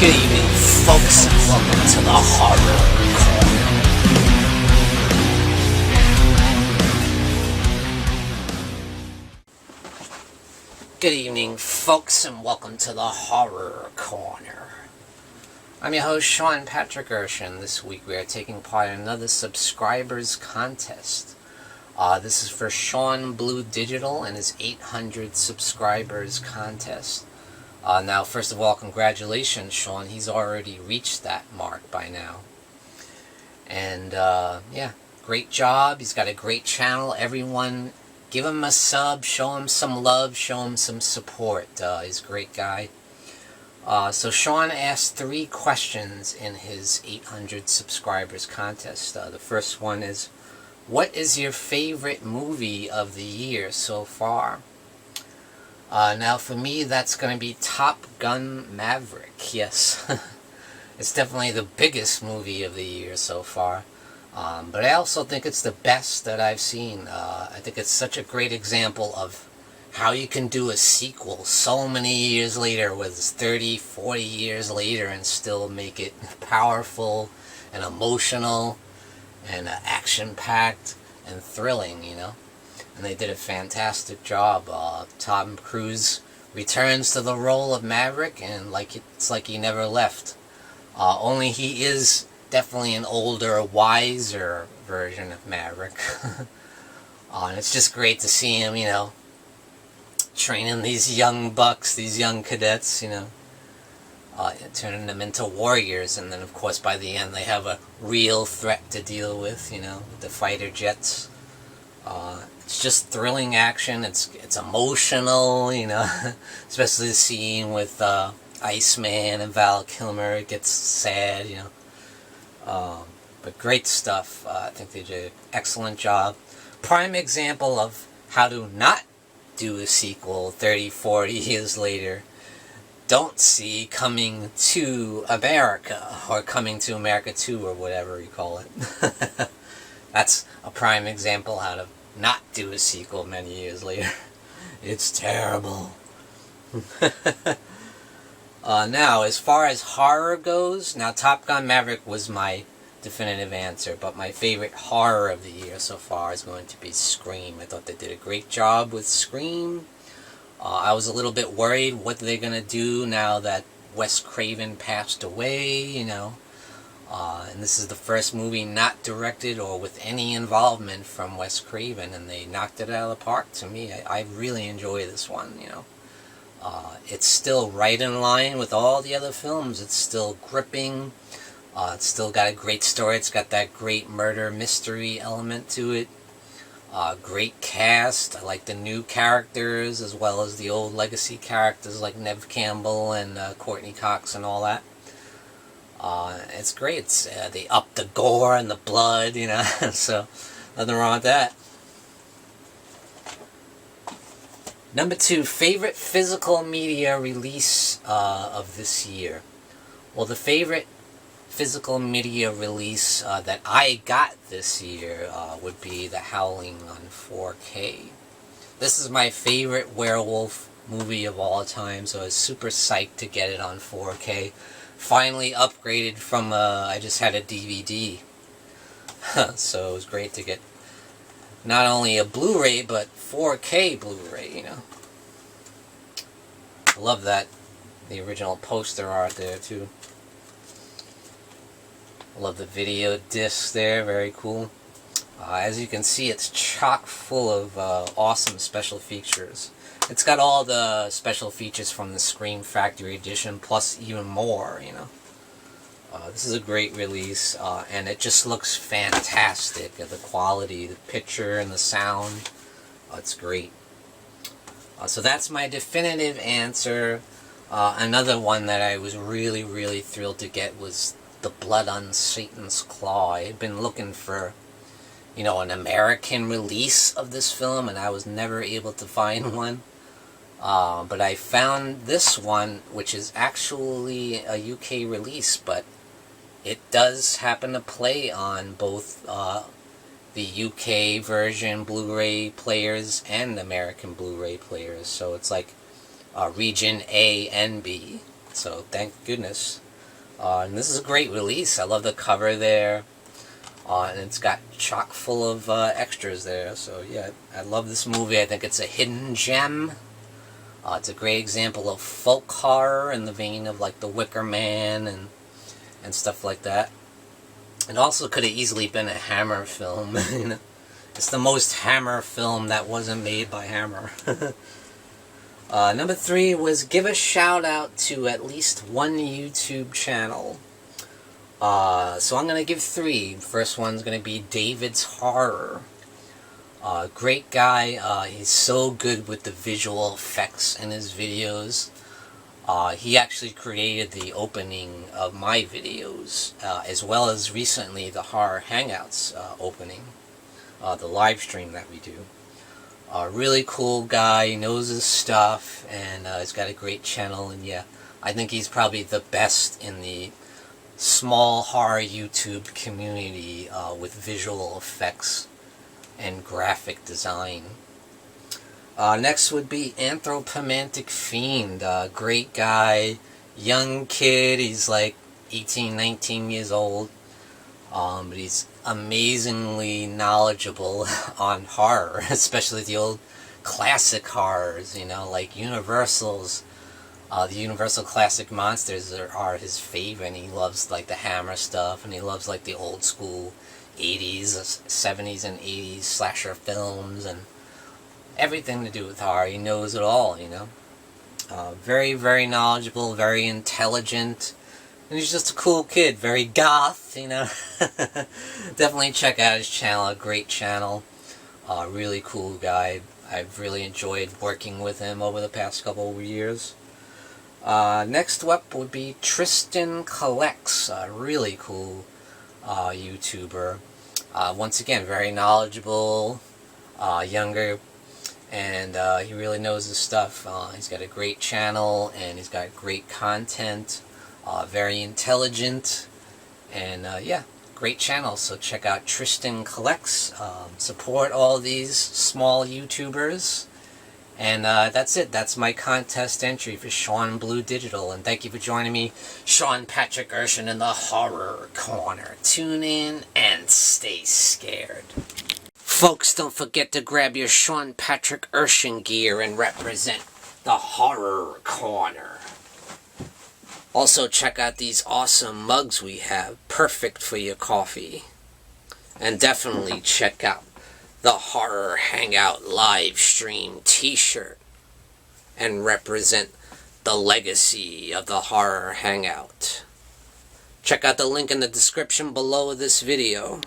Good evening, folks, and welcome to the Horror Corner. Good evening, folks, and welcome to the Horror Corner. I'm your host, Sean Patrick Urshan. This week we are taking part in another subscribers contest. This is for Sean Blu Digital and his 800 subscribers contest. Now, first of all, congratulations, Sean. He's already reached that mark by now. And, yeah, great job. He's got a great channel. Everyone, give him a sub, show him some love, show him some support. He's a great guy. So Sean asked 3 questions in his 800 subscribers contest. The first one is, what is your favorite movie of the year so far? Now for me, that's going to be Top Gun Maverick. Yes, it's definitely the biggest movie of the year so far. But I also think it's the best that I've seen. I think it's such a great example of how you can do a sequel so many years later, with 30, 40 years later, and still make it powerful and emotional and action-packed and thrilling, you know? And they did a fantastic job. Tom Cruise returns to the role of Maverick, and it's like he never left. Only he is definitely an older, wiser version of Maverick. And it's just great to see him, you know, training these young bucks, these young cadets, you know, turning them into warriors. And then, of course, by the end, they have a real threat to deal with, you know, the fighter jets. It's just thrilling action. It's emotional, you know, especially the scene with Iceman and Val Kilmer. It gets sad, you know. But great stuff. I think they did an excellent job. Prime example of how to not do a sequel 30, 40 years later. Don't see Coming to America, or Coming to America 2, or whatever you call it. That's a prime example how to not do a sequel many years later. It's terrible. Now, as far as horror goes, now Top Gun Maverick was my definitive answer, but my favorite horror of the year so far is going to be Scream. I thought they did a great job with Scream. I was a little bit worried what they're going to do now that Wes Craven passed away, you know. And this is the first movie not directed or with any involvement from Wes Craven, and they knocked it out of the park to me. I really enjoy this one, you know. It's still right in line with all the other films. It's still gripping. It's still got a great story. It's got that great murder mystery element to it. Great cast. I like the new characters as well as the old legacy characters like Neve Campbell and Courtney Cox and all that. It's great. They up the gore and the blood, you know, so nothing wrong with that. Number 2, favorite physical media release of this year. Well, the favorite physical media release that I got this year would be The Howling on 4K. This is my favorite werewolf movie of all time, so I was super psyched to get it on 4K. Finally upgraded from, I just had a DVD. So it was great to get not only a Blu-ray, but 4K Blu-ray, you know. I love that. The original poster art there, too. I love the video disc there, very cool. As you can see, it's chock full of awesome special features. It's got all the special features from the Scream Factory Edition, plus even more, you know. This is a great release, and it just looks fantastic. The quality, the picture, and the sound, it's great. So that's my definitive answer. Another one that I was really, really thrilled to get was The Blood on Satan's Claw. I had been looking for, you know, an American release of this film, and I was never able to find one. But I found this one, which is actually a UK release, but it does happen to play on both the UK version Blu-ray players and American Blu-ray players. So it's like region A and B. So thank goodness. And this is a great release. I love the cover there. And it's got chock full of extras there. So yeah, I love this movie. I think it's a hidden gem. It's a great example of folk horror in the vein of like The Wicker Man and stuff like that. It also could have easily been a Hammer film. You know? It's the most Hammer film that wasn't made by Hammer. Number 3 was give a shout out to at least one YouTube channel. So I'm going to give 3. First one's going to be David's Horror. Great guy. He's so good with the visual effects in his videos. He actually created the opening of my videos, as well as recently the Horror Hangouts opening, the live stream that we do. Really cool guy, he knows his stuff, and he's got a great channel, and yeah, I think he's probably the best in the small horror YouTube community with visual effects and graphic design. Next would be Anthropomantic Fiend. Great guy, young kid, he's like 18, 19 years old. But he's amazingly knowledgeable on horror, especially the old classic horrors, you know, like Universal's. The Universal classic monsters are his favorite, and he loves like the Hammer stuff, and he loves like the old school 80s, 70s and 80s slasher films, and everything to do with horror. He knows it all, you know. Very, very knowledgeable, very intelligent, and he's just a cool kid, very goth, you know. Definitely check out his channel, a great channel. Really cool guy. I've really enjoyed working with him over the past couple of years. Next up would be Tristan Collects, a really cool YouTuber. Once again, very knowledgeable, younger, and he really knows his stuff. He's got a great channel, and he's got great content, very intelligent, and yeah, great channel. So check out Tristan Collects. Support all these small YouTubers. And that's it. That's my contest entry for Sean Blu Digital. And thank you for joining me, Sean Patrick Urshan, in the Horror Corner. Tune in and stay scared. Folks, don't forget to grab your Sean Patrick Urshan gear and represent the Horror Corner. Also, check out these awesome mugs we have. Perfect for your coffee. And definitely check out the Horror Hangout live stream t-shirt and represent the legacy of the Horror Hangout. Check out the link in the description below this video.